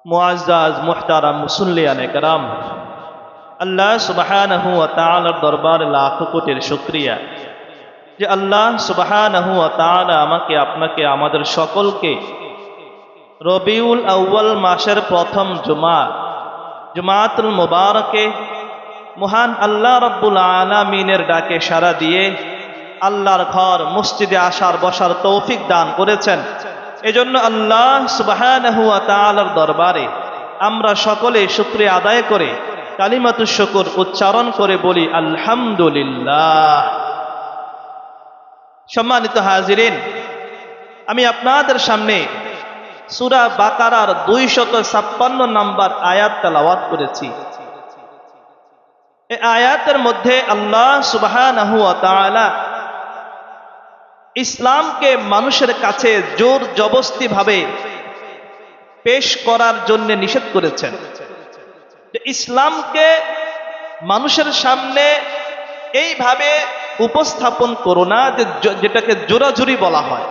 মুআজ্জাজ মুহতারাম মুসল্লিয়ানে কেরাম, আল্লাহ সুবহানাহু ওয়া তাআলার দরবারে লাখ কোটির শুকরিয়া যে আল্লাহ সুবহানাহু ওয়া তাআলা আমাকে আপনাকে আমাদের সকলকে রবিউল আউয়াল মাসের প্রথম জুমাতুল মুবারকে মহান আল্লাহ রাব্বুল আলামিনের ডাকে সাড়া দিয়ে আল্লাহর ঘর মসজিদে আসার বসার তৌফিক দান করেছেন। এজন্য আল্লাহ সুবহানাহু ওয়া তাআলার দরবারে আমরা সকলে শুকরিয়া আদায় করে কালিমাতুশ শুকর উচ্চারণ করে বলি আলহামদুলিল্লাহ। সম্মানিত হাজিরিন, আমি আপনাদের সামনে সূরা বাকারার 256 নম্বর আয়াত তেলাওয়াত করেছি। এই আয়াতের মধ্যে আল্লাহ সুবহানাহু ওয়া তাআলা ইসলামকে মানুষের কাছে জোর জবরদস্তি ভাবে পেশ করার জন্য নিষেধ করেছেন। ইসলামকে মানুষের সামনে এইভাবে উপস্থাপন করো না যেটাকে জোরাজুরি বলা হয়,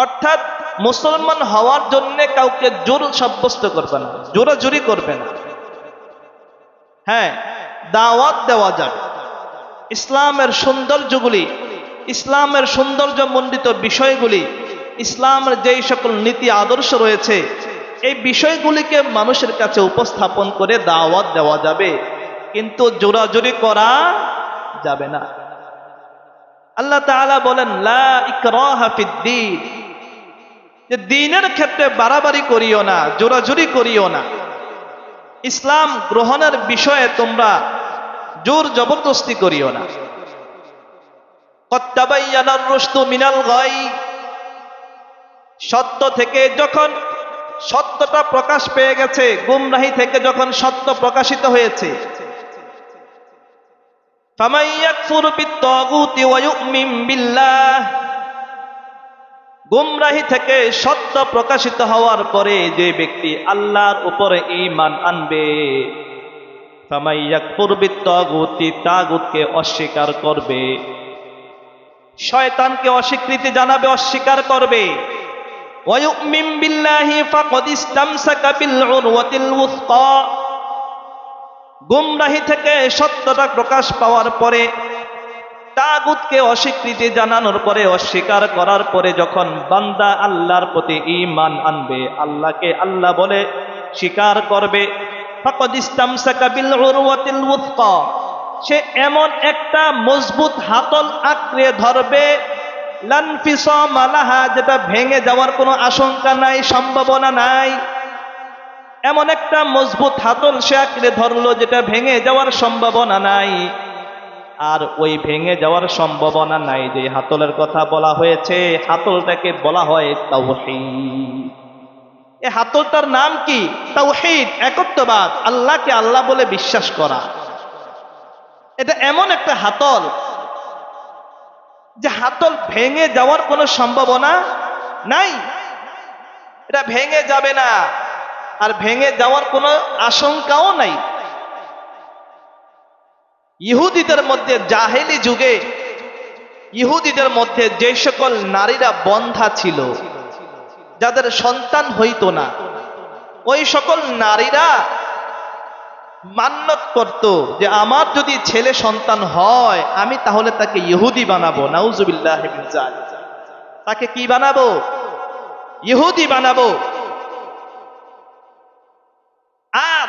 অর্থাৎ মুসলমান হওয়ার জন্য কাউকে জোর সাব্যস্ত করবে না, জোরাজুরি করবে না। হ্যাঁ, দাওয়াত দেওয়া যাবে, ইসলামের সৌন্দর্যগুলি, ইসলামের সৌন্দর্যমণ্ডিত বিষয়গুলি, ইসলামের যেই সকল নীতি আদর্শ রয়েছে এই বিষয়গুলিকে মানুষের কাছে উপস্থাপন করে দাওয়াত দেওয়া যাবে, কিন্তু জোরাজুরি করা যাবে না। আল্লাহ তাআলা বলেন লা ইকরাহা ফিদ্দীন, যে দ্বীনের ক্ষেত্রে বাড়াবাড়ি করিও না, জোরাজুরি করিও না। ইসলাম গ্রহণের বিষয়ে তোমরা জোর জবরদস্তি করিও না। কদ তাবায়্যানার রুশদু মিনাল গাই, সত্য থেকে যখন সত্যটা প্রকাশ পেয়ে গেছে, গুমরাহি থেকে যখন সত্য প্রকাশিত হয়েছে, ফামান ইয়াকফুর বিত-তাগুতি ওয়া ইউমিন বিল্লাহ, গুমরাহি থেকে সত্য প্রকাশিত হওয়ার পরে যে ব্যক্তি আল্লাহর উপরে ঈমান আনবে, ফামান ইয়াকফুর বিত-তাগুতি, তাগুতকে অস্বীকার করবে, শয়তানকে অস্বীকৃতি জানাবে, অস্বীকার করবে, ওয়া ইউমিন বিল্লাহি ফাকাদ ইসতামসাকা বিল উরওয়াতিল ওয়াসকা, গুমরাহি থেকে সত্যটা প্রকাশ পাওয়ার পরে, তাগুতকে অস্বীকৃতি জানানোর পরে, অস্বীকার করার পরে যখন বান্দা আল্লাহর প্রতি ঈমান আনবে, আল্লাহকে আল্লাহ বলে স্বীকার করবে, ফাকাদ ইসতামসাকা বিল উরওয়াতিল ওয়াসকা, সে এমন একটা মজবুত হাতল আঁকড়ে ধরবে, লানফিসামা লাহা, যেটা ভেঙে যাওয়ার কোনো আশঙ্কা নাই, সম্ভাবনা নাই। এমন একটা মজবুত হাতল সে আঁকড়ে ধরলো যেটা ভেঙে যাওয়ার সম্ভাবনা নাই। আর ওই ভেঙে যাওয়ার সম্ভাবনা নাই যে হাতলের কথা বলা হয়েছে, হাতলটাকে বলা হয় তাওহীদ। এই হাতলটার নাম কি? তাওহীদ, একত্ববাদ, আল্লাহকে আল্লাহ বলে বিশ্বাস করা। এটা এমন একটা হাতল যে হাতল ভেঙে যাওয়ার কোনো সম্ভাবনা নাই, এটা ভেঙে যাবে না, আর ভেঙে যাওয়ার কোনো আশঙ্কাও নাই। ইহুদিদের মধ্যে, জাহেলি যুগে ইহুদিদের মধ্যে যে সকল নারীরা বন্ধা ছিল, যাদের সন্তান হইতো না, ওই সকল নারীরা মান্যত করত যে আমার যদি ছেলে সন্তান হয় আমি তাহলে তাকে ইহুদি বানাবো। নাউজুবিল্লাহি মিন যালিক, তাকে কি বানাবো? ইহুদি বানাবো। আর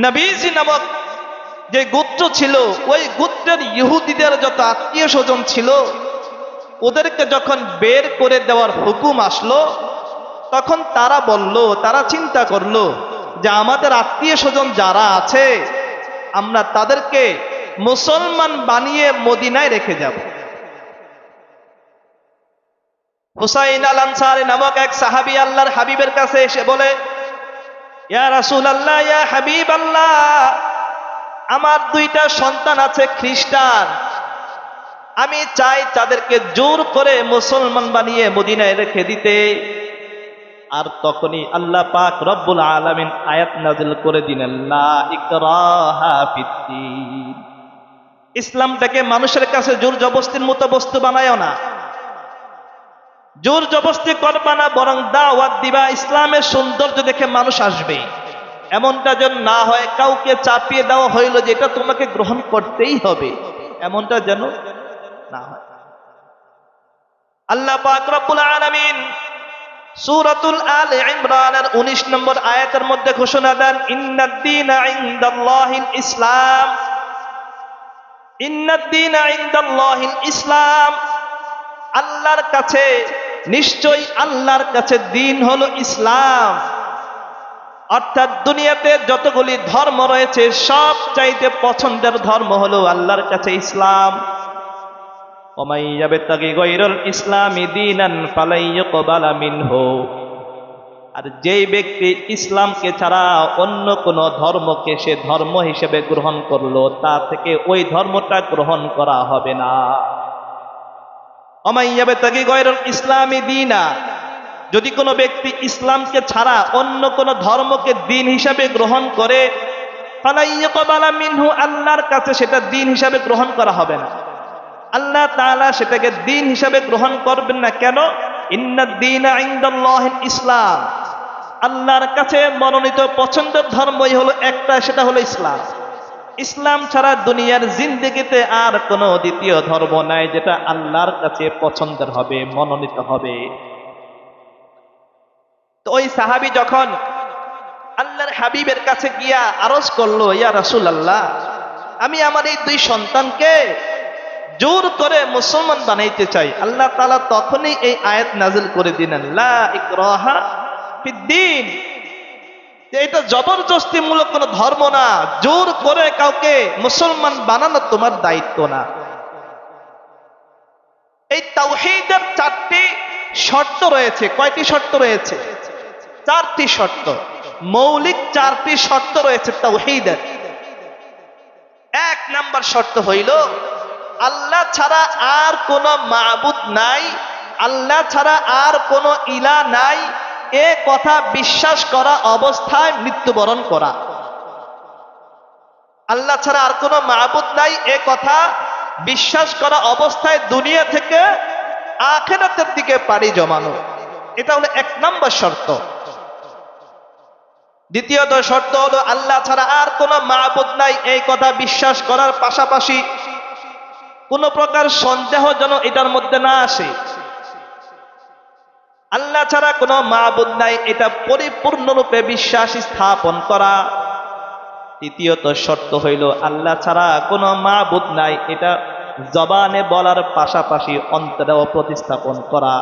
নবীজি নামক যে গোত্র ছিল, ওই গোত্রের ইহুদিদের যত আত্মীয় স্বজন ছিল, ওদেরকে যখন বের করে দেওয়ার হুকুম আসলো, তখন তারা বলল, তারা চিন্তা করলো যে আমাদের আত্মীয় স্বজন যারা আছে আমরা তাদেরকে মুসলমান বানিয়ে মদিনায় রেখে যাব। হুসাইন আল আনসারী নামক এক সাহাবী আল্লাহর হাবিবের কাছে এসে বলে, ইয়া রাসূলুল্লাহ, ইয়া হাবিবাল্লাহ, আমার দুইটা সন্তান আছে খ্রিস্টান, আমি চাই তাদেরকে জোর করে মুসলমান বানিয়ে মদিনায় রেখে দিতে। আর তখনই আল্লাহ পাক রব্বুল আলামিন আয়াত নাযিল করে দিলেন, লা ইকরাহা ফিদ্দীন, ইসলামটাকে মানুষের কাছে জোর জবরদস্তির মতো বস্তু বানায়ও না। জোর জবরদস্তি করবা না, বরং দাওয়াত দিবা, ইসলামের সৌন্দর্য দেখে মানুষ আসবে। এমনটা যেন না হয় কাউকে চাপিয়ে দেওয়া হইল যে এটা তোমাকে গ্রহণ করতেই হবে, এমনটা যেন না হয়। আল্লাহ পাক রব্বুল আলামিন সূরাতুল আলে ইমরানের 19 নম্বর আয়াতের মধ্যে ঘোষণা দেন, ইন্নাদ দীনা ইনদাল্লাহিল ইসলাম, ইন্নাদ দীনা ইনদাল্লাহিল ইসলাম, আল্লাহর কাছে, নিশ্চয়ই আল্লাহর কাছে দিন হলো ইসলাম। অর্থাৎ দুনিয়াতে যতগুলি ধর্ম রয়েছে সব চাইতে পছন্দের ধর্ম হলো আল্লাহর কাছে ইসলাম। ওমাই ইয়াবতাগি গায়রাল ইসলামি দীনান ফালাই ইউকবালা মিনহু, আর যেই ব্যক্তি ইসলামকে ছাড়া অন্য কোন ধর্মকে সে ধর্ম হিসেবে গ্রহণ করলো, তা থেকে ওই ধর্মটা গ্রহণ করা হবে না। ওমাই ইয়াবতাগি গায়রাল ইসলামি দীনা, যদি কোনো ব্যক্তি ইসলামকে ছাড়া অন্য কোন ধর্মকে দিন হিসাবে গ্রহণ করে, ফালাই ইউকবালা মিনহু, আল্লাহর কাছে সেটা দিন হিসাবে গ্রহণ করা হবে না। আল্লাহ তাআলা সেটাকে দিন হিসাবে গ্রহণ করবেন না। কেন? ইন্নাদ দীনা ইনদাল্লাহিল ইসলাম, আল্লাহর কাছে মনোনীত পছন্দের ধর্মই হলো একটা, সেটা হলো ইসলাম। ইসলাম ছাড়া দুনিয়ার জিন্দেগিতে আর কোনো দ্বিতীয় ধর্ম নাই যেটা আল্লাহর কাছে পছন্দের হবে, মনোনীত হবে। তো ওই সাহাবী যখন আল্লাহর হাবিবের কাছে গিয়া আরজ করলো, ইয়া রাসূলুল্লাহ, আমি আমার এই দুই সন্তানকে জোর করে মুসলমান বানাইতে চাই, আল্লাহ তাআলা তখনই এই আয়াত নাযিল করে দিলেন, লা ইকরাহা ফিদ্দীন, যে এটা জবরদস্তিমূলক কোনো ধর্ম না, জোর করে কাউকে মুসলমান বানানো তোমার দায়িত্ব না। এই তাওহীদের চারটি শর্ত রয়েছে। কয়টি শর্ত রয়েছে? চারটি শর্ত, মৌলিক চারটি শর্ত রয়েছে তাওহীদের। এক নাম্বার শর্ত হইল আল্লাহ ছাড়া আর কোনো মাবুদ নাই, আল্লাহ ছাড়া আর কোনো ইলাহ নাই, এ কথা বিশ্বাস করা অবস্থায় মৃত্যুবরণ করা। আল্লাহ ছাড়া আর কোনো মাবুদ নাই এ কথা বিশ্বাস করা অবস্থায় দুনিয়া থেকে আখিরাতের দিকে পাড়ি জমানো, এটা হলো এক নম্বর শর্ত। দ্বিতীয়ত শর্ত হলো আল্লাহ ছাড়া আর কোনো মাবুদ নাই এই কথা বিশ্বাস করার পাশাপাশি কোন প্রকার সন্দেহ যেন এটার মধ্যে না আসে। আল্লাহ ছাড়া কোনো মাবুদ নাই এটা পরিপূর্ণরূপে বিশ্বাস স্থাপন করা। তৃতীয়ত শর্ত হইল আল্লাহ ছাড়া কোনো মাবুদ নাই এটা জবানে বলার পাশাপাশি অন্তরেও প্রতিস্থাপন করা।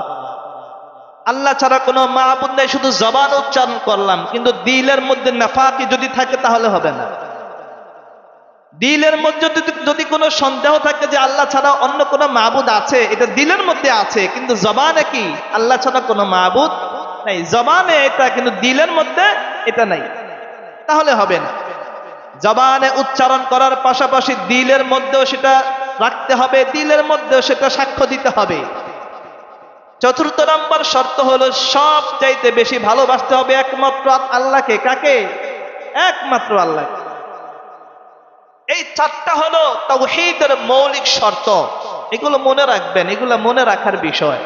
আল্লাহ ছাড়া কোনো মাবুদ নাই শুধু জবান উচ্চারণ করলাম, কিন্তু দিলের মধ্যে নাফাকি যদি থাকে তাহলে হবে না। দিলের মধ্যে যদি কোনো সন্দেহ থাকে যে আল্লাহ ছাড়া অন্য কোনো মাবুদ আছে, এটা দিলের মধ্যে আছে, কিন্তু জবানে কি আল্লাহ ছাড়া কোনো মাবুদ নাই, জবানে এটা কিন্তু দিলের মধ্যে এটা নাই, তাহলে হবে না। জবানে উচ্চারণ করার পাশাপাশি দিলের মধ্যেও সেটা রাখতে হবে, দিলের মধ্যেও সেটা সাক্ষ্য দিতে হবে। চতুর্থ নম্বর শর্ত হলো সব চাইতে বেশি ভালোবাসতে হবে একমাত্র আল্লাহকে। কাকে? একমাত্র আল্লাহকে। এই চারটা হলো তাওহীদের মৌলিক শর্ত, এগুলো মনে রাখবেন, এগুলো মনে রাখার বিষয়।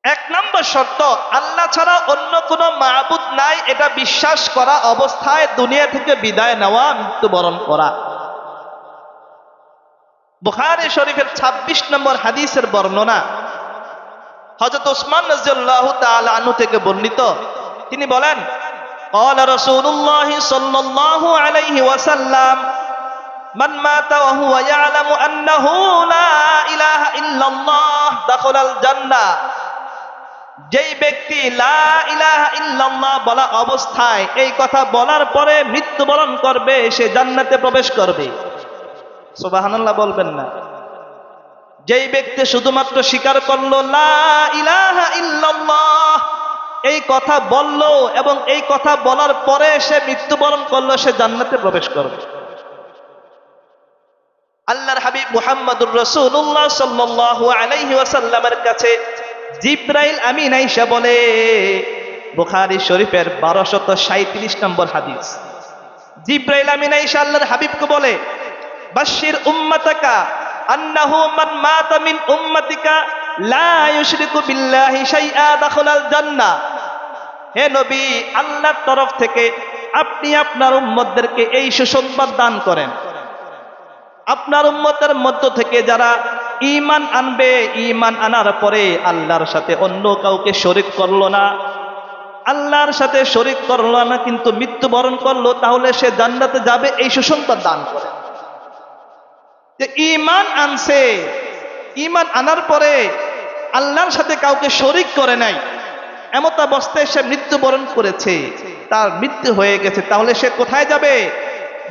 এক নম্বর শর্ত আল্লাহ ছাড়া অন্য কোনো মাবুদ নাই এটা বিশ্বাস করা অবস্থায় দুনিয়া থেকে বিদায় নেওয়া, মৃত্যুবরণ করা। বুখারী শরীফের 26 নম্বর হাদিসের বর্ণনা হযরত ওসমান রাদিয়াল্লাহু তাআলা আনহু থেকে বর্ণিত। তিনি বলেন, قال رسول الله صلى الله عليه وسلم من مات وهو يعلم أنه لا إله إلا الله دخل الجنة, যেই ব্যক্তি লা ইলাহা ইল্লাল্লাহ বলা অবস্থায় এই কথা বলার পরে মৃত্যুবরণ করবে সে জান্নাতে প্রবেশ করবে। সুবহানাল্লাহ বলবেন না? যেই ব্যক্তি শুধুমাত্র স্বীকার করলো লা ইলাহা ইল্লাল্লাহ, এই কথা বলল এবং এই কথা বলার পরে সে মৃত্যুবরণ করলো, সে জান্নাতে প্রবেশ করবে। আল্লাহর হাবিব মুহাম্মদুর রাসূলুল্লাহ সাল্লাল্লাহু আলাইহি ওয়াসাল্লামের কাছে জিবরাইল আমিন আয়েশা বলে, বুখারী শরীফের 1237 নম্বর হাদিস, জিবরাইল আমিন আয়েশা আল্লাহর হাবিবকে বলে, বাশশির উম্মাতাকা আন্নাহু মান মাতা মিন উম্মাতিকা লা ইউশরিকু বিল্লাহি শাইআ দাখালাল জান্নাহ। হে নবী, আল্লাহর তরফ থেকে আপনি আপনার উম্মতদেরকে এই সুসংবাদ দান করেন, আপনার উম্মতের মধ্য থেকে যারা ঈমান আনবে, ঈমান আনার পরে আল্লাহর সাথে অন্য কাউকে শরীক করলো না, আল্লাহর সাথে শরীক করলো না, কিন্তু মৃত্যুবরণ করলো, তাহলে সে জান্নাতে যাবে, এই সুসংবাদ দান করে। যে ঈমান আনছে, ঈমান আনার পরে আল্লাহর সাথে কাউকে শরীক করে নাই, এমত অবস্থায় সে মৃত্যুবরণ করেছে, তার মৃত্যু হয়ে গেছে, তাহলে সে কোথায় যাবে?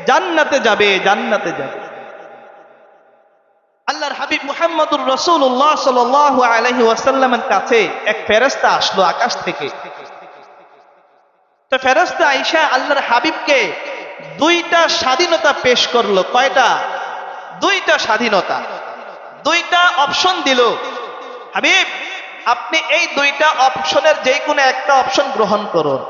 জান্নাতে যাবে, জান্নাতে যাবে। আল্লাহর হাবিব মুহাম্মদুর রাসূলুল্লাহ সাল্লাল্লাহু আলাইহি ওয়াসাল্লামের কাছে এক ফেরেশতা আসলো আকাশ থেকে। তো ফেরেশতা আয়েশা আল্লাহর হাবিবকে দুইটা স্বাধীনতা পেশ করলো। কয়টা? দুইটা স্বাধীনতা, দুইটা অপশন দিল। হাবিব, আপনি এই দুইটা অপশনের যে কোনো একটা অপশন গ্রহণ করুন।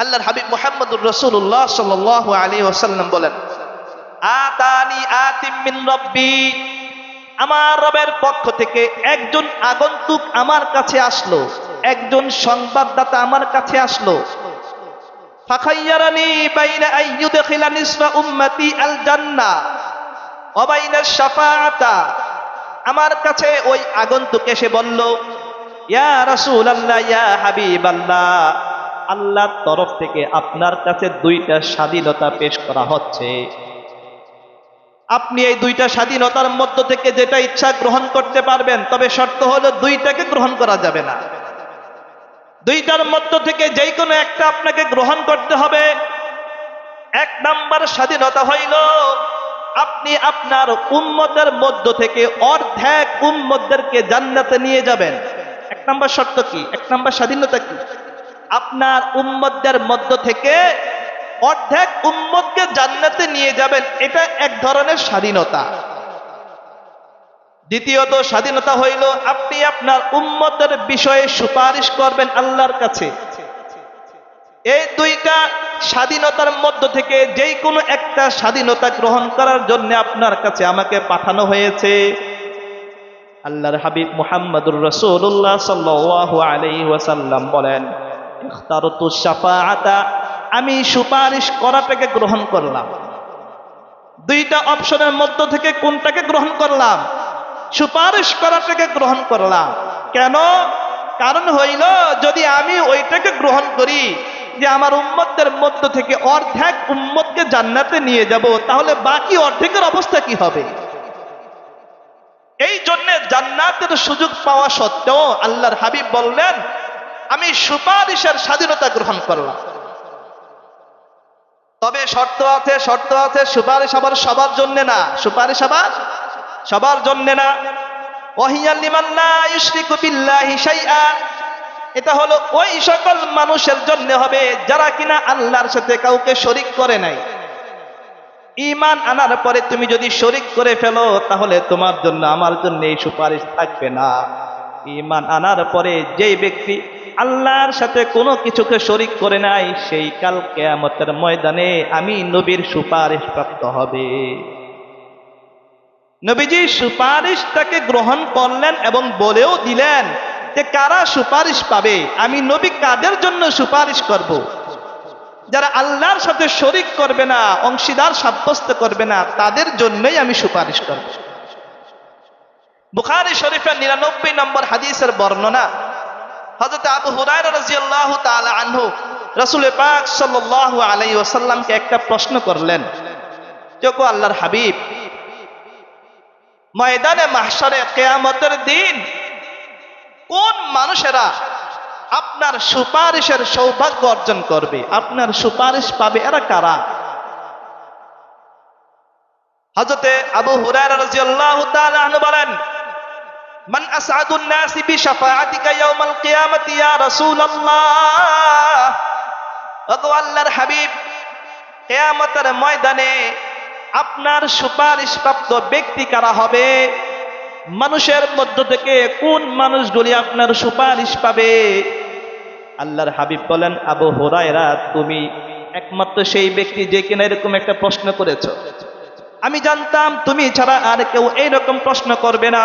আল্লাহর হাবিব মুহাম্মদুর রাসূলুল্লাহ সাল্লাল্লাহু আলাইহি ওয়াসাল্লাম বলেন, আতানি আতিম মিন রব্বি, আমার রবের পক্ষ থেকে একজন আগন্তুক আমার কাছে আসলো, একজন সংবাদদাতা আমার কাছে আসলো। ফাখায়্যারানি বাইনা আইয়ুদখিলা নিসফা উম্মতি আল জান্নাহ ওয়া বাইনা শাফাআতা। আমার কাছে ওই আগন্তুক এসে বলল, ইয়া রাসূলুল্লাহ, ইয়া হাবিবাল্লাহ, আল্লাহর তরফ থেকে আপনার কাছে দুইটা স্বাধীনতা পেশ করা হচ্ছে। আপনি এই দুইটা স্বাধীনতার মধ্য থেকে যেটা ইচ্ছা গ্রহণ করতে পারবেন, তবে শর্ত হলো দুইটাকে গ্রহণ করা যাবে না। দুইটার মধ্য থেকে যে কোনো একটা আপনাকে গ্রহণ করতে হবে। এক নাম্বার স্বাধীনতা হইল আপনি আপনার উম্মতের মধ্য থেকে অর্ধেক উম্মতদেরকে জান্নাতে নিয়ে যাবেন। এক নাম্বার শর্ত কি? এক নাম্বার স্বাধীনতা কি? আপনার উম্মতদের মধ্য থেকে অর্ধেক উম্মতকে জান্নাতে নিয়ে যাবেন, এটা এক ধরনের স্বাধীনতা। দ্বিতীয়ত স্বাধীনতা হইল আপনি আপনার উম্মতের বিষয়ে সুপারিশ করবেন আল্লাহর কাছে। এই দুইটা স্বাধীনতার মধ্য থেকে যেই কোনো একটা স্বাধীনতা গ্রহণ করার জন্য আপনার কাছে আমাকে পাঠানো হয়েছে। আল্লাহর হাবিব মুহাম্মদুর রাসূলুল্লাহ সাল্লাল্লাহু আলাইহি ওয়াসাল্লাম বলেন, ইখতারতু শাফাআতা, আমি সুপারিশ করাটাকে গ্রহণ করলাম। দুইটা অপশনের মধ্য থেকে কোনটাকে গ্রহণ করলাম? সুপারিশ করাটাকে গ্রহণ করলাম। কেন? কারণ হইল যদি আমি ওইটাকে গ্রহণ করি যে আমার উম্মতদের মধ্য থেকে অর্ধেক উম্মতকে জান্নাতে নিয়ে যাব, তাহলে বাকি অর্ধেকের অবস্থা কি হবে? এই জন্য জান্নাতের সুযোগ পাওয়া সত্ত্বেও আল্লাহর হাবিব বললেন, আমি সুপারিশের স্বাধীনতা গ্রহণ করলাম। তবে শর্ত আছে, শর্ত আছে। সুপারিশ আবার সবার জন্য না, সুপারিশ আবার সবার জন্য না। ওয়াহিয়া লিমান লা ইউশরিকু বিল্লাহি শাইআ, এটা হলো ওই সকল মানুষের জন্য হবে যারা কিনা আল্লাহর সাথে কাউকে শরীক করে নাই। ঈমান আনার পরে তুমি যদি শরীক করে ফেলো, তাহলে তোমার জন্য আমার জন্য এই সুপারিশ থাকবে না। ঈমান আনার পরে যেই ব্যক্তি আল্লাহর সাথে কোনো কিছুকে শরীক করে নাই, সেই কাল কিয়ামতের ময়দানে আমি নবীর সুপারিশ প্রাপ্ত হবে। নবীজি সুপারিশটাকে গ্রহণ করলেন এবং বলেও দিলেন যে কারা সুপারিশ পাবে। আমি নবী কাদের জন্য সুপারিশ করব? যারা আল্লাহর সাথে শরীক করবে না, অংশীদার সাব্যস্ত করবে না, তাদের জন্যই আমি সুপারিশ করব। বুখারী শরীফের 99 নম্বর হাদিসের বর্ণনা, হযরত আবু হুরায়রা রাদিয়াল্লাহু তাআলা আনহু রাসূল পাক সাল্লাল্লাহু আলাইহি ওয়াসাল্লামকে একটা প্রশ্ন করলেন, যে গো আল্লাহর হাবিব, ময়দানে মাহশারে কিয়ামতের দিন কোন মানুষেরা আপনার সুপারিশের সৌভাগ্য অর্জন করবে, আপনার সুপারিশ পাবে, এরা কারা? হযরত আবু হুরায়রা রাদিয়াল্লাহু তাআলা আনহু বলেন, মান আসআদুন নাসি বিশাফাআতিকা ইয়াউমাল কিয়ামাতি ইয়া রাসূলুল্লাহ। ওগো আল্লাহর হাবিব, কিয়ামতের ময়দানে আপনার সুপারিশ প্রাপ্ত ব্যক্তি কারা হবে? মানুষের মধ্য থেকে কোন মানুষগুলি আপনার সুপারিশ পাবে? আল্লাহর হাবিব বলেন, আবু হুরায়রা, তুমি একমাত্র সেই ব্যক্তি যে কিনা এরকম একটা প্রশ্ন করেছো। আমি জানতাম তুমি ছাড়া আর কেউ এইরকম প্রশ্ন করবে না।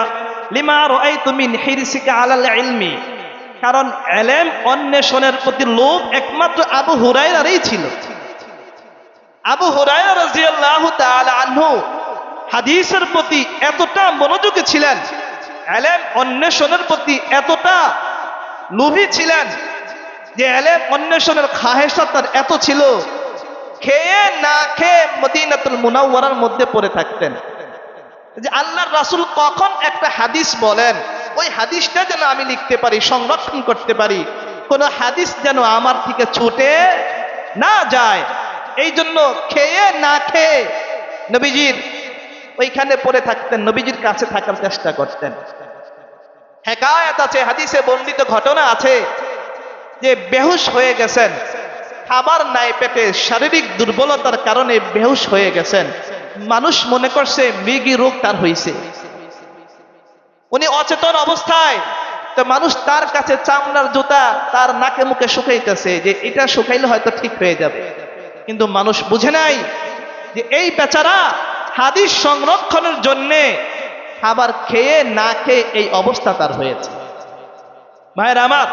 লিমা রাআইতু মিন হিরসিকা আলাল ইলমি, কারণ ইলম অন্বেষণের প্রতি লোভ একমাত্র আবু হুরায়রারই ছিল। আবু হুরায়রা রাদিয়াল্লাহু তাআলা আনহু হাদিসের প্রতি এতটা মনোযোগী ছিলেন, ইলম অন্বেষণের প্রতি এতটা লোভী ছিলেন যে ইলম অন্বেষণের খাহেশা তার এত ছিল, খেয়ে না খেয়ে মদিনাতুল মুনাওয়ারার মধ্যে পড়ে থাকতেন যে আল্লাহর রাসূল কখন একটা হাদিস বলেন, ওই হাদিসটা যেন আমি লিখতে পারি, সংরক্ষণ করতে পারি, কোন হাদিস যেন আমার থেকে ছুটে না যায়। এই জন্য খেয়ে না খেয়ে নবীজির ওইখানে পড়ে থাকতেন, নবীজির কাছে থাকার চেষ্টা করতেন। হেকায়াত আছে, হাদিসে বর্ণিত ঘটনা আছে যে বেহুশ হয়ে গেছেন, খাবার নাই পেটে, শারীরিক দুর্বলতার কারণে বেহুশ হয়ে গেছেন। মানুষ মনে করছে মৃগী রোগ তার হয়েছে, উনি অচেতন অবস্থায়। তো মানুষ তার কাছে চামড়ার জুতা তার নাকে মুখে শুকাইতেছে যে এটা শুকাইলে হয়তো ঠিক হয়ে যাবে, কিন্তু মানুষ বুঝে নাই যে এই বেচারা হাদিস সংরক্ষণের জন্যে খাবার খেয়ে না খেয়ে এই অবস্থা তার হয়েছে। ভাইরা আমার,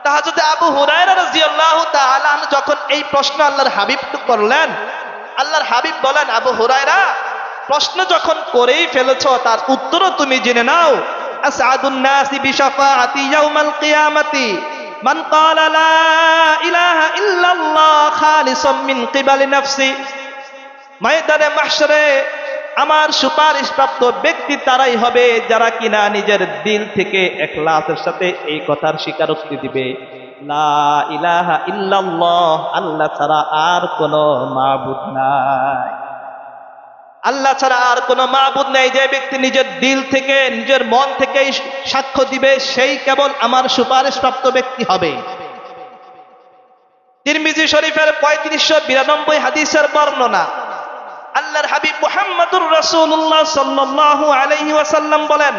তাহলে আবু হুরায়রা রাদিয়াল্লাহু তাআলা আনহু যখন এই প্রশ্ন আল্লাহর হাবিবকে করলেন, আল্লাহর হাবিব বলেন, আবু হুরায়রা, প্রশ্ন যখন করেই ফেলেছো তার উত্তরও তুমি জেনে নাও। আসআদুন নাসি বিশাফাআতি ইয়াউমাল কিয়ামাতি মান ক্বালা লা ইলাহা ইল্লাল্লাহ খালিসাম মিন কিবালি নাফসি। ময়দানে মাহশরে আমার সুপারিশ প্রাপ্ত ব্যক্তি তারাই হবে যারা কিনা নিজের দিল থেকে ইখলাসের সাথে এই কথার স্বীকারোক্তি দিবে, লা ইলাহা ইল্লাল্লাহ, আল্লাহ ছাড়া আর কোনো মাবুদ নাই, আল্লাহ ছাড়া আর কোনো মাবুদ নাই। যে ব্যক্তি নিজের দিল থেকে নিজের মন থেকে সাক্ষ্য দিবে সেই কেবল আমার সুপারিশ প্রাপ্ত ব্যক্তি হবে। তিরমিজি শরীফের 3592 হাদিসের বর্ণনা, আল্লাহর হাবিব মুহাম্মদুর রাসূলুল্লাহ সাল্লাল্লাহু আলাইহি ওয়াসাল্লাম বলেন,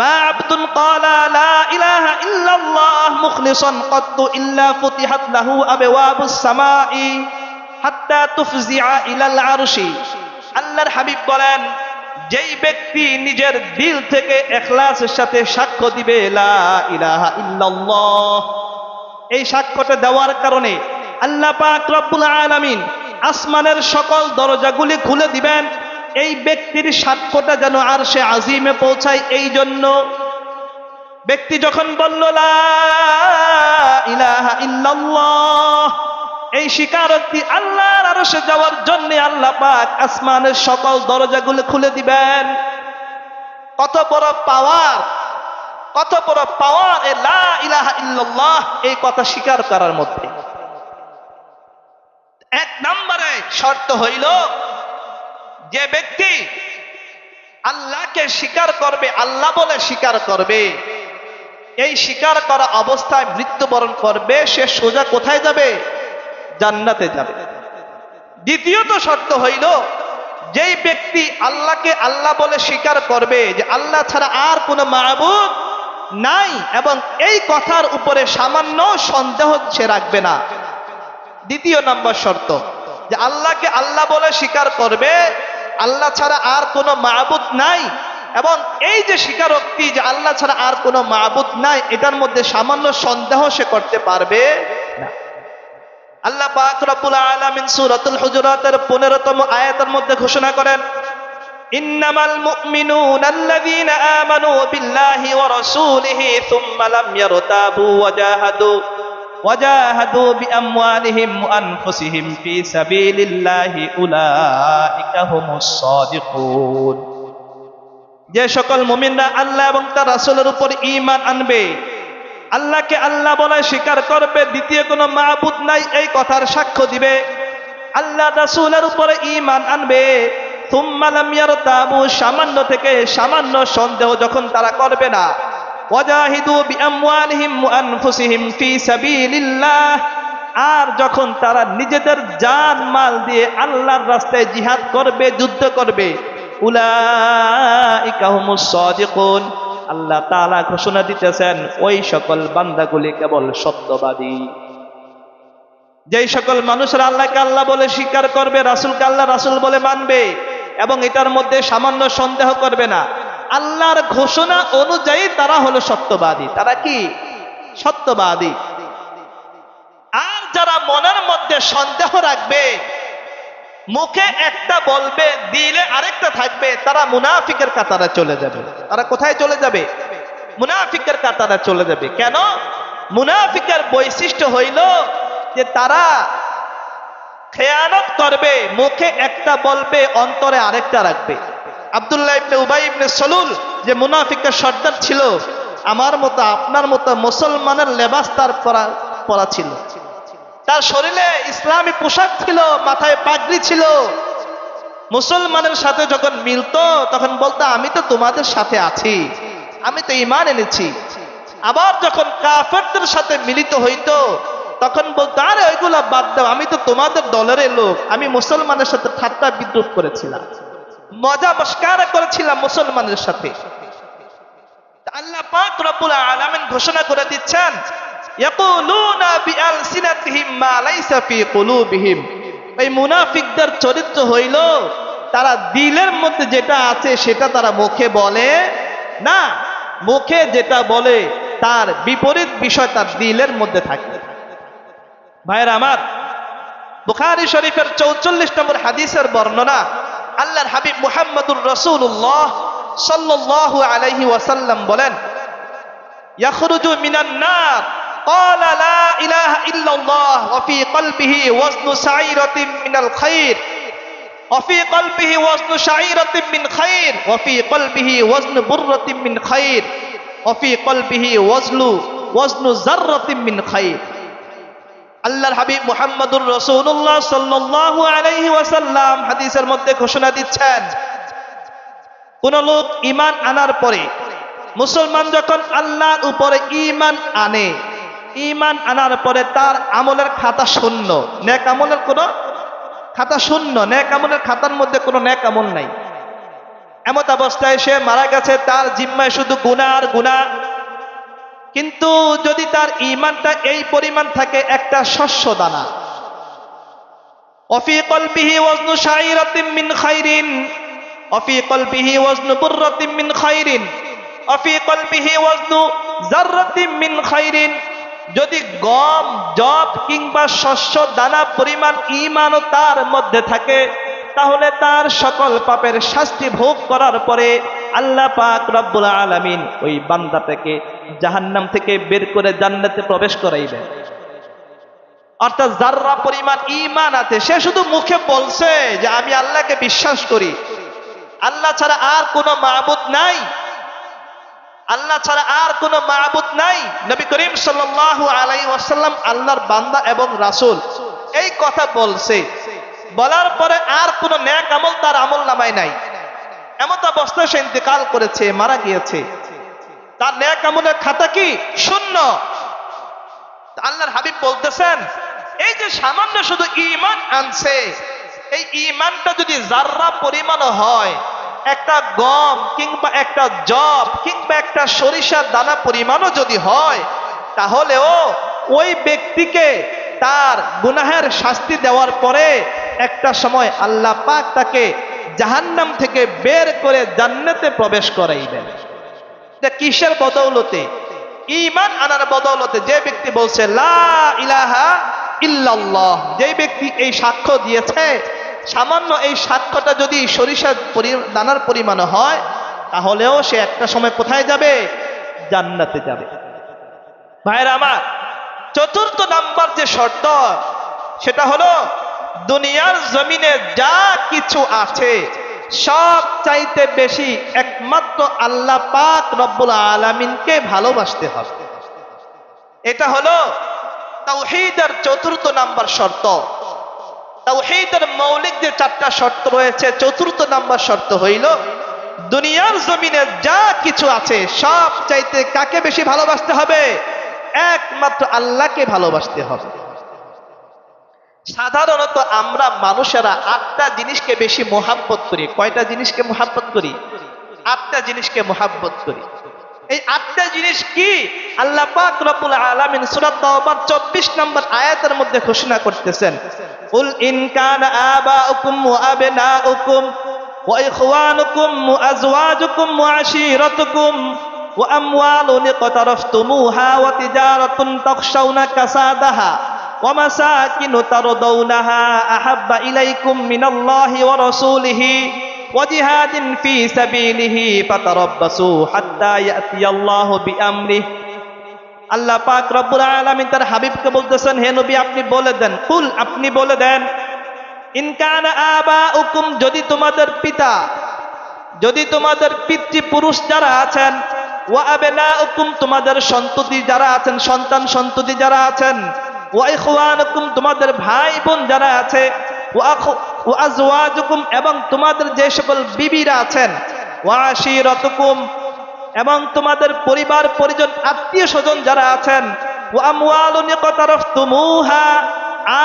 মা আবদুন ক্বালা লা ইলাহা ইল্লাল্লাহ মুখলিসান ক্বাত্তু ইল্লা ফুতিহাত লাহু আবওয়াবুস সামাই হাত্তা তুফজিআ ইলাল আরশি। আল্লাহর হাবিব বলেন, যেই ব্যক্তি নিজের দিল থেকে ইখলাসের সাথে সাক্ষ্য দিবে লা ইলাহা ইল্লাল্লাহ, এই সাক্ষ্যটা দেওয়ার কারণে আল্লাহ পাক রব্বুল আলামিন আসমানের সকল দরজাগুলি খুলে দিবেন, এই ব্যক্তির সাক্ষ্যটা যেন আরশে আজিমে পৌঁছায়। এই জন্য ব্যক্তি যখন বলল লা ইলাহা ইল্লাল্লাহ, এই স্বীকারোক্তি আল্লাহর আরশে যাওয়ার জন্য আল্লাহ পাক আসমানের সকল দরজাগুলি খুলে দিবেন। কত বড় পাওয়ার, কত বড় পাওয়ার এই লা ইলাহা ইল্লাল্লাহ এই কথা স্বীকার করার মধ্যে। এক নম্বরে শর্ত হইল, যে ব্যক্তি আল্লাহকে স্বীকার করবে, আল্লাহ বলে স্বীকার করবে, এই স্বীকার করা অবস্থায় মৃত্যুবরণ করবে, সে সোজা কোথায় যাবে? জান্নাতে যাবে। দ্বিতীয়ত শর্ত হইল, যেই ব্যক্তি আল্লাহকে আল্লাহ বলে স্বীকার করবে যে আল্লাহ ছাড়া আর কোনো মাবুদ নাই, এবং এই কথার উপরে সামান্য সন্দেহ সে রাখবে না। দ্বিতীয় নম্বর শর্ত, যে আল্লাহকে আল্লাহ বলে স্বীকার করবে, আল্লাহ ছাড়া আর কোনো মাবুদ নাই, এবং এই যে স্বীকারোক্তি যে আল্লাহ ছাড়া আর কোনো মাবুদ নাই, এটার মধ্যে সামান্য সন্দেহ সে করতে পারবে না। আল্লাহ পাক রব্বুল আলামিন সূরাতুল হুজুরাতের 15তম আয়াতের মধ্যে ঘোষণা করেন, ইন্নামাল মুমিনুনা আল্লাযীনা আমানু বিল্লাহি ওয়া রাসূলিহি সুম্মা লাম ইয়ারতাবু ওয়াজাহাদু বিআমওয়ালিহিম ওয়া আনফুসিহিম ফি সাবিলিল্লাহি উলাইকা হুমুস সাদিকুন। যে সকল মুমিনরা আল্লাহ এবং তার রাসূলের উপর ঈমান আনবে, আল্লাহকে আল্লাহ বলে স্বীকার করবে, দ্বিতীয় কোনো মাবুদ নাই এই কথার সাক্ষ্য দিবে, আল্লাহ রাসূলের উপরে ঈমান আনবে, সুম্মা লাম ইয়ারতাবু, সামান্য থেকে সামান্য সন্দেহ যখন তারা করবে না, ওয়াজাহিদু বিআমওয়ালিহিম ওয়া আনফুসিহিম ফি সাবিলিল্লাহ, আর যখন তারা নিজেদের জান মাল দিয়ে আল্লাহর রাস্তায় জিহাদ করবে, যুদ্ধ করবে, উলাইকা হুমুস সাদিকুন, আল্লাহ তাআলা ঘোষণা দিতেছেন ওই সকল বান্দাগুলি কেবল সত্যবাদী। যেই সকল মানুষরা আল্লাহকে আল্লাহ বলে স্বীকার করবে, রাসূলকে আল্লাহ রাসূল বলে মানবে, এবং এটার মধ্যে সামান্য সন্দেহ করবে না। আল্লাহর ঘোষণা অনুযায়ী তারা হলো সত্যবাদী। তারা কি? সত্যবাদী। আর যারা মনের মধ্যে সন্দেহ রাখবে, মুখে একটা বলবে দিলে আরেকটা থাকবে, তারা মুনাফিকের কাতারে চলে যাবে। তারা কোথায় চলে যাবে? মুনাফিকের কাতারে চলে যাবে। কেন? মুনাফিকের বৈশিষ্ট্য হইল যে তারা খেয়ানত করবে, মুখে একটা বলবে অন্তরে আরেকটা রাখবে। আব্দুল্লাহ ইবনে উবাই ইবনে সলুল যে মুনাফিকের সর্দার ছিল, আমার মতো আপনার মতো মুসলমানের লেবাস তার পরা ছিল, তার শরীরে ইসলামী পোশাক ছিল, মাথায় পাগড়ি ছিল। মুসলমানের সাথে যখন মিলতো তখন বলতো আমি তো তোমাদের সাথে আছি, আমি তো ঈমান এনেছি। আবার যখন কাফেরদের সাথে মিলিত হইতো তখন বলতো আরে ওইগুলা বাদ দাও, আমি তো তোমাদের দলের লোক, আমি মুসলমানের সাথে ঠাট্টা বিদ্রুপ করেছিলাম, মজা মস্কারা করেছিলাম মুসলমানের সাথে। আল্লাহ পাক রব্বুল আলামিন ঘোষণা করে দিচ্ছেন ইয়াকুলুনা বিআলসিনাতিহিম মা লাইসা ফি কুলুবিহিম। এই মুনাফিকদের চরিত্র হইল তারা দিলের মধ্যে যেটা আছে সেটা তারা মুখে বলে না, মুখে যেটা বলে তার বিপরীত বিষয় তার দিলের মধ্যে থাকে। ভাইরা আমার, বুখারী শরীফের 44 নম্বর হাদিসের বর্ণনা, আল্লাহর হাবিব মুহাম্মদুর রাসূলুল্লাহ সাল্লাল্লাহু আলাইহি ওয়াসাল্লাম বলেন ইয়াখরুজু মিনান নার قال لا إله إلا الله وفي قلبه وزن شعيرة من الخير وفي قلبه وزن شعيرة من خير وفي قلبه وزن برة من خير وفي قلبه وزن ذرة من خير। আল্লাহর হাবিব মুহাম্মদুর রাসূলুল্লাহ সাল্লাল্লাহু আলাইহি ওয়াসাল্লাম হাদিসের মধ্যে ঘোষণা দিচ্ছেন, কোন লোক ঈমান আনার পরে, মুসলমান যখন আল্লাহর উপরে ঈমান আনে, ঈমান আনার পরে তার আমলের খাতা শূন্য, নেক আমলের কোনো খাতা শূন্য, নেক আমলের খাতার মধ্যে কোনো নেক আমল নাই। এমত অবস্থায় সে মারা গেছে, তার জিম্মায় শুধু গুনাহ আর গুনাহ। কিন্তু যদি তার ঈমানটা এই পরিমাণ থাকে একটা শস্য দানা, ওয়াফি কলবিহি ওয়াজনু শাইরাতিন মিন খাইরিন ওয়াফি কলবিহি ওয়াজনু বুররাতিন মিন খাইরিন ওয়াফি কলবিহি ওয়াজনু যাররাতিন মিন খাইরিন। যদি গম, জব কিংবা শস্য দানা পরিমাণ ঈমানও তার মধ্যে থাকে, তাহলে তার সকল পাপের শাস্তি ভোগ করার পরে আল্লাহ পাক রব্বুল আলামিন ওই বান্দাটাকে জাহান্নাম থেকে বের করে জান্নাতে প্রবেশ করাইবেন। অর্থাৎ যাররা পরিমাণ ঈমান আছে, সে শুধু মুখে বলছে যে আমি আল্লাহকে বিশ্বাস করি, আল্লাহ ছাড়া আর কোনো মাবুদ নাই, আল্লাহ ছাড়া আর কোনো মাবুদ নাই, নবী করিম সাল্লাল্লাহু আলাইহি ওয়াসাল্লাম আল্লাহর বান্দা এবং রাসূল, এই কথা বলছে। বলার পরে আর কোনো নেক আমল তার আমল নামায় নাই। এমত অবস্থায় সে ইন্তেকাল করেছে, মারা গিয়েছে, তার নেক আমলের খাতা কি? শূন্য। আল্লাহর হাবিব বলতেছেন এই যে সামান্য শুধু ঈমান আনছে, এই ঈমানটা যদি যাররা পরিমাণ হয়, একটা গম কিংবা একটা জব কিংবা একটা সরিষার দানা পরিমাণও যদি হয়, তাহলেও ওই ব্যক্তিকে তার গুনাহের শাস্তি দেওয়ার পরে একটা সময় আল্লাহ পাক তাকে জাহান্নাম থেকে বের করে জান্নাতে প্রবেশ করাইবেন। এটা কিসের বদৌলতে? ঈমান আনার বদৌলতে। যে ব্যক্তি বলছে লা ইলাহা ইল্লাল্লাহ, যে ব্যক্তি এই সাক্ষ্য দিয়েছে, সামান্য এই সাক্ষ্যটা যদি সরিষার দানার পরিমাণ হয়, তাহলেও সে একটা সময় কোথায় যাবে? জান্নাতে যাবে। ভাইরা আমার, চতুর্থ নাম্বার যে শর্ত, সেটা হলো দুনিয়ার জমিনে যা কিছু আছে সব চাইতে বেশি একমাত্র আল্লাহ পাক রব্বুল আলামিনকে ভালোবাসতে হবে। এটা হলো তাওহীদের চতুর্থ নাম্বার শর্ত। তাওহীদের মৌলিক যে 4টা শর্ত রয়েছে, চতুর্থ নাম্বার শর্ত হইল দুনিয়ার জমিনে যা কিছু আছে সব চাইতে কাকে বেশি ভালোবাসতে হবে? একমাত্র আল্লাহকে ভালোবাসতে হবে। সাধারণত আমরা মানুষেরা 8টা জিনিসকে বেশি মোহাব্বত করি। কয়টা জিনিসকে মোহাব্বত করি? 8টা জিনিসকে মোহাব্বত করি। এই 8টা জিনিস কি? আল্লাহ পাক রব্বুল আলামিন সূরা তাওবার 24 নম্বর আয়াতের মধ্যে ঘোষণা করতেছেন, কুল ইন কানা আবাউকুম ওয়া আবনাউকুম ওয়া ইখওয়ানুকুম ওয়া আজওয়াজুকুম ওয়া আশীরাতুকুম ওয়া আমওয়ালুন ইকতারাফতুমুহা ওয়া তিজারাতুন তাখশাউনা কাসাদাহা ওয়া মাসাকিনু তারদাউনাহা আহাব্বা ইলাইকুম মিনাল্লাহি ওয়া রাসূলিহি ওয়া জিহাদিন ফি সাবিলিহি ফাতারাব্বাসু হাত্তা ইয়াতিয়াল্লাহু বিআমরিহি। আল্লাহ পাক রব্বুল আলামিন তার হাবিবকে বলতেছেন, হে নবী আপনি বলে দেন, কুল আপনি বলে দেন, ইন কানা আবাউকুম যদি তোমাদের পিতা, যদি তোমাদের পিতৃপুরুষ যারা আছেন, ওয়া আবনাউকুম তোমাদের সন্ততি যারা আছেন, সন্তান সন্ততি যারা আছেন, ওয়া ইখওয়ানুকুম তোমাদের ভাই বোন যারা আছে, ওয়া আজওয়াজুকুম এবং তোমাদের যে সকল বিবিরা আছেন, ওয়া আশীরাতুকুম এবং তোমাদের পরিবার পরিজন আত্মীয় স্বজন যারা আছেন, ওয়া আমওয়ালুন ইকতারাফতুমুহা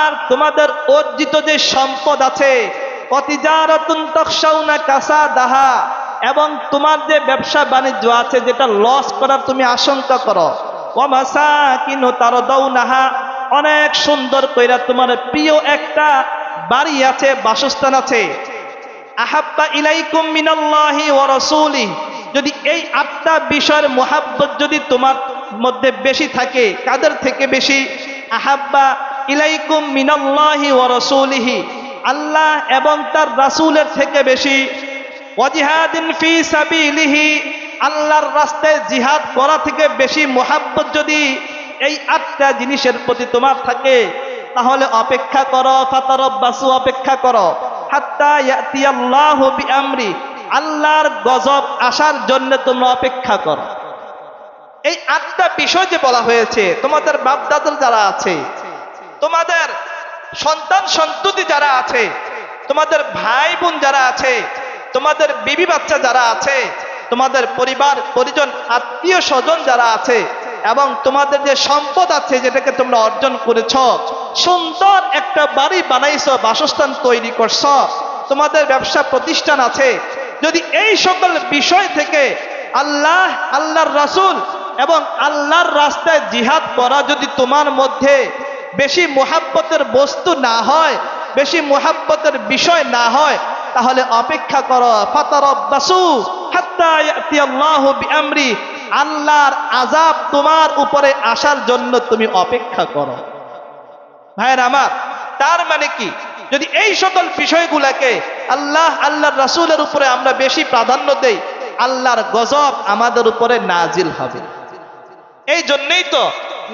আর তোমাদের অর্জিত যে সম্পদ আছে, ওয়া তিজারাতুন তাখশাউনা কাসাদাহা এবং তোমার যে ব্যবসা বাণিজ্য আছে যেটা লস করার তুমি আশঙ্কা করো, ওয়া মাসাকিনু তারদাউনাহা অনেক সুন্দর কইরা তোমার প্রিয় একটা বাড়ি আছে, বাসস্থান আছে, আহাব্বা ইলাইকুম মিনাল্লাহি ওয়া রাসূলিহি যদি এই আটটা বিষয়ের মোহাব্বত যদি তোমার মধ্যে বেশি থাকে, কাদের থেকে বেশি? আহাব্বা ইলাইকুম মিনাল্লাহি ওয়া রাসূলিহি আল্লাহ এবং তার রাসূলের থেকে বেশি, ওয়া জিহাদিন ফি সাবিলিহি আল্লাহর রাস্তায় জিহাদ করা থেকে বেশি মোহাব্বত যদি এই আটটা জিনিসের প্রতি তোমার থাকে, তাহলে অপেক্ষা করো, ফাতারাব্বাসু অপেক্ষা করো, হাত্তা ইয়াতিয়াল্লাহু বিআমরি আল্লাহর গজব আসার জন্য তোমরা অপেক্ষা করো। এই আটটা বিষয় যে বলা হয়েছে, তোমাদের বাপ দাদুর যারা আছে, তোমাদের সন্তান সন্ততি যারা আছে, তোমাদের ভাই বোন যারা আছে, তোমাদের বিবি বাচ্চা যারা আছে, তোমাদের পরিবার পরিজন আত্মীয় স্বজন যারা আছে এবং তোমাদের যে সম্পদ আছে যেটাকে তোমরা অর্জন করেছ, সুন্দর একটা বাড়ি বানাইছো, বাসস্থান তৈরি করছ, তোমাদের ব্যবসা প্রতিষ্ঠান আছে, যদি এই সকল বিষয় থেকে আল্লাহ, আল্লাহর রাসূল এবং আল্লাহর রাস্তায় জিহাদ করা যদি তোমার মধ্যে বেশি মুহাব্বতের বস্তু না হয়, বেশি মুহাব্বতের বিষয় না হয়, তাহলে অপেক্ষা করো, ফাতারাব্বাসু হাত্তা ইয়াতিয়াল্লাহু বিআমরি আল্লাহর আযাব তোমার উপরে আসার জন্য তুমি অপেক্ষা করো। ভাইয়ের আমার, তার মানে কি, যদি এই সকল বিষয়গুলোকে আল্লাহ, আল্লাহর রাসূলের উপরে আমরা বেশি প্রাধান্য দেই, আল্লাহর গজব আমাদের উপরে নাজিল হবে। এই জন্যই তো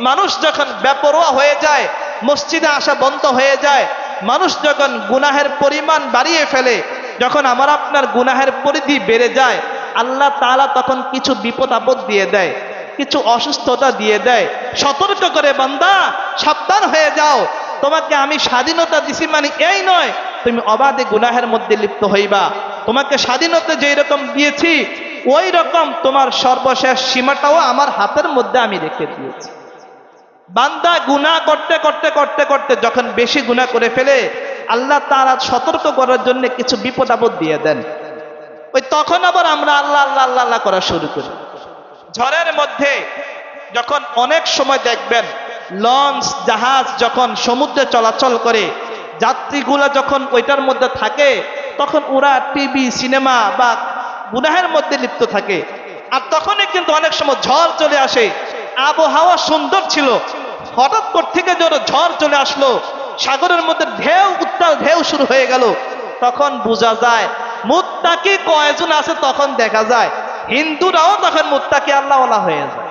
মানুষ যখন বেপরোয়া হয়ে যায়, মসজিদে আসা বন্ধ হয়ে যায়, মানুষ যখন গুনাহের পরিমাণ বাড়িয়ে ফেলে, যখন আমার আপনার গুনাহের পরিধি বেড়ে যায়, আল্লাহ তাআলা তখন কিছু বিপদ আপদ দিয়ে দেয়, কিছু অসুস্থতা দিয়ে দেয়, সতর্ক করে, বান্দা সাবধান হয়ে যাও, তোমাকে আমি স্বাধীনতা দিছি মানে এই নয় তুমি অবাধে গুনাহের মধ্যে লিপ্ত হইবা। তোমাকে স্বাধীনতা যেই রকম দিয়েছি ওই রকম তোমার সর্বশেষ সীমাটাও আমার হাতের মধ্যে আমি রেখে দিয়েছি। বান্দা গুনাহ করতে করতে করতে করতে যখন বেশি গুনাহ করে ফেলে, আল্লাহ তাআলা সতর্ক করার জন্য কিছু বিপদ আপদ দিয়ে দেন, ওই তখন আবার আমরা আল্লাহ আল্লাহ আল্লাহ আল্লাহ করা শুরু করি। ঝড়ের মধ্যে যখন অনেক সময় দেখবেন লঞ্চ জাহাজ যখন সমুদ্রে চলাচল করে, যাত্রীগুলা যখন ওইটার মধ্যে থাকে, তখন ওরা টিভি সিনেমা বা গুনাহের মধ্যে লিপ্ত থাকে। আর তখনই কিন্তু অনেক সময় ঝড় চলে আসে, আবহাওয়া সুন্দর ছিল, হঠাৎ করে থেকে ঝড় চলে আসলো, সাগরের মধ্যে ঢেউ, উত্তাল ঢেউ শুরু হয়ে গেল, তখন বোঝা যায় মুত্তাকি কয়জন আছে। তখন দেখা যায় হিন্দুরাও তখন মুত্তাকি আল্লাহওয়ালা হয়ে যায়।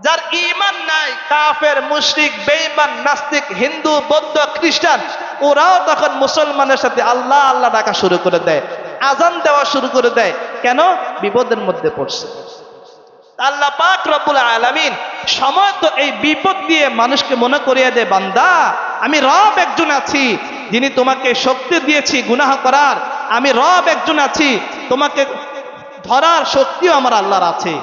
যার ঈমান নাই, কাফের, মুশরিক, বেঈমান, নাস্তিক, হিন্দু, বৌদ্ধ, খ্রিস্টান, ওরাও তখন মুসলমানের সাথে আল্লাহ আল্লাহ ডাকা শুরু করে দেয়, আজান দেওয়া শুরু করে দেয়। কেন? বিপদের মধ্যে পড়ছে। আল্লাহ পাক রব্বুল আলামিন সময় তো এই বিপদ দিয়ে মানুষকে মনে করিয়ে দেয়, বান্দা আমি রব একজন আছি যিনি তোমাকে শক্তি দিয়েছি গুনাহ করার, আমি রব একজন আছি, তোমাকে ধরার শক্তিও আমার আল্লাহর আছে,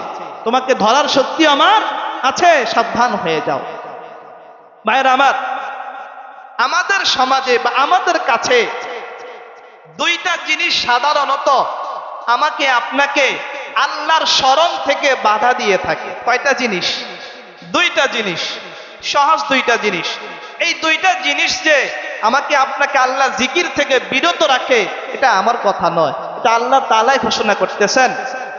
তোমাকে ধরার শক্তি আমার আছে, সাবধান হয়ে যাও। ভাইরা আমার, আমাদের সমাজে বা আমাদের কাছে দুইটা জিনিস সাধারণত আমাকে আপনাকে আল্লাহর স্মরণ থেকে বাধা দিয়ে থাকে। কয়টা জিনিস? দুইটা জিনিস, সহজ দুইটা জিনিস। এই দুইটা জিনিস যে আমাকে আপনাকে আল্লাহ জিকির থেকে বিরত রাখে, এটা আমার কথা নয়, এটা আল্লাহ তাআলাই ঘোষণা করতেছেন।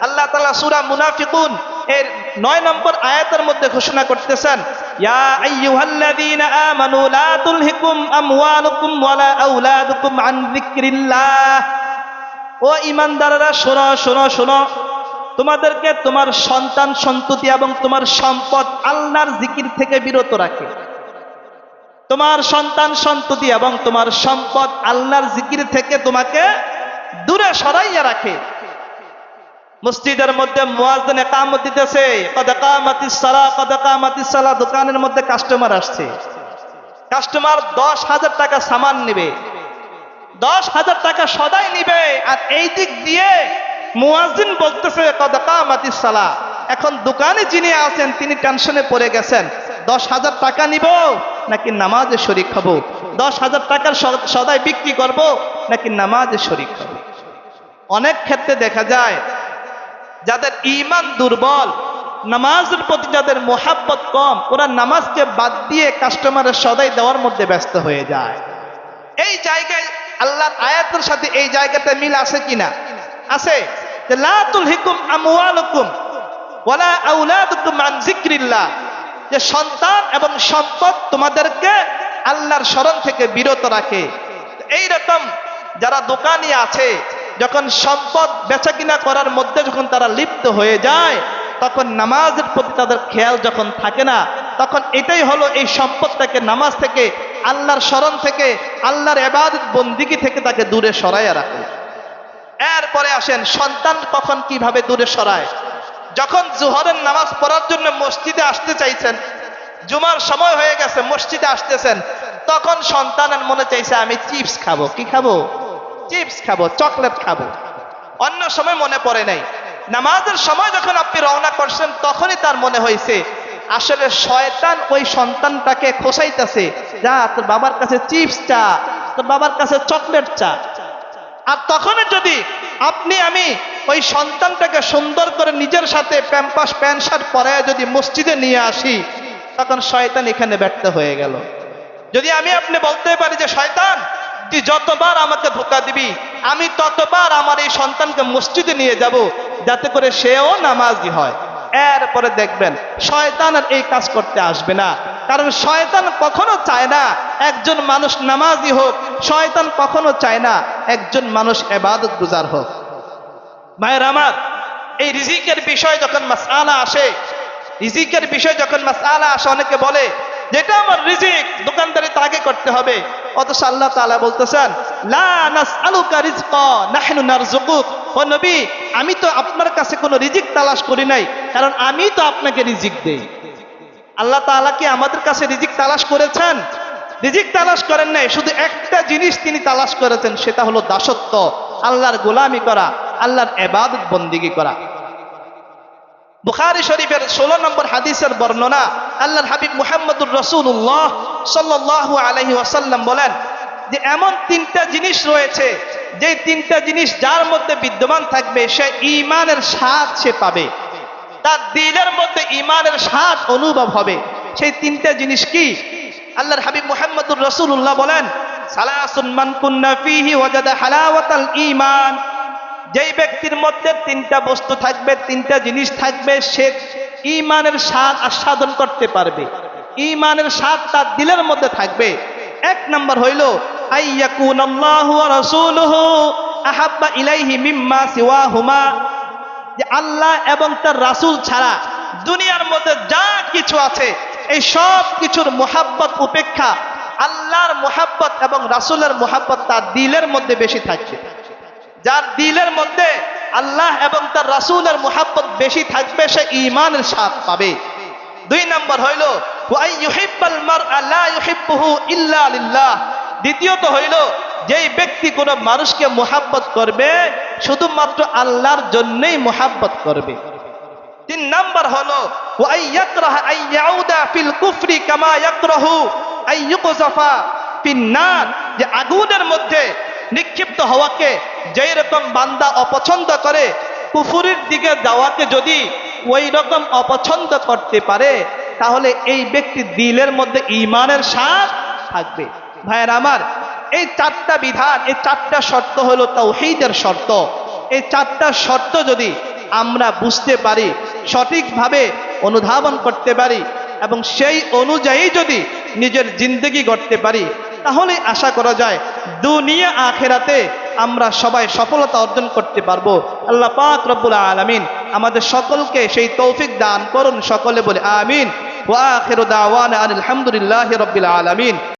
আল্লাহ তাআলা সূরা মুনাফিকুন এর 9 নম্বর আয়াতের মধ্যে ঘোষণা করতেছেন, ইয়া আইয়ুহাল্লাযীনা আমানু লা তুলহিকুম আমওয়ালুকুম ওয়ালা আওলাদুকুম আন যিকরিল্লাহ। ও ঈমানদাররা শোনো শোনো শোনো, তোমাদেরকে তোমার সন্তান সন্ততি এবং তোমার সম্পদ আল্লাহর জিকির থেকে বিরত রাখে। তোমার সন্তান সন্ততি এবং তোমার সম্পদ আল্লাহর জিকির থেকে তোমাকে দূরে সরাইয়া রাখে। মসজিদের মধ্যে মুয়াজ্জিন ইকামত দিতেছে, কদ কামাতিস সালাহ কদ কামাতিস সালাহ, দোকানের মধ্যে কাস্টমার আসছে, কাস্টমার 10,000 টাকা সামান নিবে, 10,000 টাকা সদাই নিবে, আর এই দিক দিয়ে মুয়াজ্জিন বলতেছে কদ কামাতিস সালাহ। এখন দোকানে যিনি আছেন তিনি টেনশনে পড়ে গেছেন, 10,000 টাকা নিব নাকি নামাজে শরীক হব, 10,000 টাকার সদাই বিক্রি করব নাকি নামাজে শরীক হব। অনেক ক্ষেত্রে দেখা যায় যাদের ঈমান দুর্বল, নামাজের প্রতি যাদের মোহাব্বত কম, ওরা নামাজকে বাদ দিয়ে কাস্টমারের সদাই দেওয়ার মধ্যে ব্যস্ত হয়ে যায়। এই জায়গায় আল্লাহর আয়াতের সাথে এই জায়গাতে মিল আছে কিনা? আছে, যে লা তুলহিকুম আমওয়ালুকুম ওয়ালা আওলাদুকুম আন যিকরিল্লাহ, যে সন্তান এবং সম্পদ তোমাদেরকে আল্লাহর স্মরণ থেকে বিরত রাখে। এই রকম যারা দোকানি আছে, যখন সম্পদ বেচাকিনা করার মধ্যে যখন তারা লিপ্ত হয়ে যায়, তখন নামাজের প্রতি তাদের খেয়াল যখন থাকে না, তখন এটাই হলো এই সম্পদটাকে নামাজ থেকে, আল্লাহর স্মরণ থেকে, আল্লাহর ইবাদত বন্দিগি থেকে তাকে দূরে সরাইয়া রাখে। এরপরে আসেন সন্তান কখন কিভাবে দূরে সরায়। যখন জোহরের নামাজ পড়ার জন্য মসজিদে আসতে চাইছেন, জুমার সময় হয়ে গেছে, মসজিদে আসতেছেন, তখন সন্তানের মনে চাইছে আমি চিপস খাবো। কি খাবো? চিপস খাবো, চকলেট খাবো। অন্য সময় মনে পড়ে নাই। নামাজের সময় যখন আপনি রওনা করছেন, তখনই তার মনে হয়েছে আসলে শয়তান ওই সন্তানটাকে খোসাইতেছে, যা তোর বাবার কাছে চিপস চা, তোর বাবার কাছে চকলেট চা। আর তখনই যদি আপনি আমি ওই সন্তানটাকে সুন্দর করে নিজের সাথে প্যাম্পাস প্যান্ট শার্ট পরায় যদি মসজিদে নিয়ে আসি, তখন শয়তান এখানে ব্যর্থ হয়ে গেল। যদি আমি আপনি বলতে পারি যে শয়তান তুই যতবার আমাকে ধোঁকা দিবি, আমি ততবার আমার এই সন্তানকে মসজিদে নিয়ে যাব, যাতে করে সেও নামাজি হয়। এরপরে দেখবেন শয়তান আর এই কাজ করতে আসবে না, কারণ শয়তান কখনো চায় না একজন মানুষ নামাজি হোক, শয়তান কখনো চায় না একজন মানুষ ইবাদত গুজার হোক। ভাইয়ের আমার, এই রিজিকের বিষয় যখন মাসআলা আসে, রিজিকের বিষয় যখন মাসআলা আসে, অনেকে বলে যেটা আমার রিজিক, দোকানদারি তো আগে করতে হবে। অথচ আল্লাহ তাআলা বলতেছেন লা নাসআলুকা রিজকা নাহনু নারযুকুক। ও নবী, আমি তো আপনার কাছে কোনো রিজিক তালাশ করি নাই, কারণ আমি তো আপনাকে রিজিক দেই। আল্লাহ তাআলা কি আমাদের কাছে রিজিক তালাশ করেছেন? রিজিক তালাশ করেন নাই। শুধু একটা জিনিস তিনি তালাশ করেছেন, সেটা হলো দাসত্ব, আল্লাহর গোলামি করা, আল্লাহর ইবাদত বন্দেগী করা। বুখারী শরীফের 16 নম্বর হাদিসের বর্ণনা, আল্লাহর হাবিব মুহাম্মদুর রাসূলুল্লাহ সাল্লাল্লাহু আলাইহি ওয়াসাল্লাম বলেন যে এমন 3টা জিনিস রয়েছে, যে 3টা জিনিস যার মধ্যে বিদ্যমান থাকবে, সে ঈমানের স্বাদ সে পাবে, তার দিলের মধ্যে ঈমানের স্বাদ অনুভব হবে। সেই 3টা জিনিস কি? আল্লাহর হাবিব মুহাম্মদুর রাসূলুল্লাহ বলেন সালাসুন মান কুন্না ফীহি ওয়াজাদা হালাওয়াতাল ঈমান। যেই ব্যক্তির মধ্যে 3টা বস্তু থাকবে, 3টা জিনিস থাকবে, সে ঈমানের স্বাদ আস্বাদন করতে পারবে, ঈমানের স্বাদ তার দিলের মধ্যে থাকবে। 1 নম্বর হইল আইয়াকুনাল্লাহু ওয়া রাসূলুহু আহাব্বা ইলাইহি মিম্মা সিওয়াহুমা, যে আল্লাহ এবং তার রাসূল ছাড়া দুনিয়ার মধ্যে যা কিছু আছে, এই সব কিছুর মুহাব্বত উপেক্ষা আল্লাহর মুহাব্বত এবং রাসূলের মুহাব্বত তার দিলের মধ্যে বেশি থাকবে। যার দিলের মধ্যে আল্লাহ এবং তার রাসূলের মুহাব্বত বেশি থাকবে, সে ঈমানের স্বাদ পাবে। 2 নম্বর হইল ওয়া ইউহিব্বাল মারআ লা ইউহিব্বুহু ইল্লা লিল্লাহ। দ্বিতীয়ত হইল যেই ব্যক্তি কোনো মানুষকে মুহাব্বত করবে, শুধুমাত্র আল্লাহর জন্যই মুহাব্বত করবে। 3 নম্বর হলো ওয়া ইয়াকরাহু আইয়াউদা ফিল কুফরি কামা ইয়াকরাহু আইয়ুকযাফা ফিন নার, যে আগুনের মধ্যে নিক্ষিপ্ত হওয়াকে যেই রকম বান্দা অপছন্দ করে, কুফরির দিকে যাওয়াকে যদি ওই রকম অপছন্দ করতে পারে, তাহলে এই ব্যক্তি দিলের মধ্যে ঈমানের স্বাদ থাকবে। ভাইয়ের আমার, এই চারটা বিধান, এই চারটা শর্ত হলো তাওহীদের শর্ত। এই চারটা শর্ত যদি আমরা বুঝতে পারি, সঠিকভাবে অনুধাবন করতে পারি এবং সেই অনুযায়ী যদি নিজের জিন্দগি গড়তে পারি, তাহলে আশা করা যায় দুনিয়া আখিরাতে আমরা সবাই সফলতা অর্জন করতে পারবো। আল্লাহ পাক রব্বুল আলামিন আমাদের সকলকে সেই তৌফিক দান করুন। সকলে বলে আমিন। ওয়া আখিরু দাওয়ানা আলহামদুলিল্লাহি রাব্বিল আলামিন।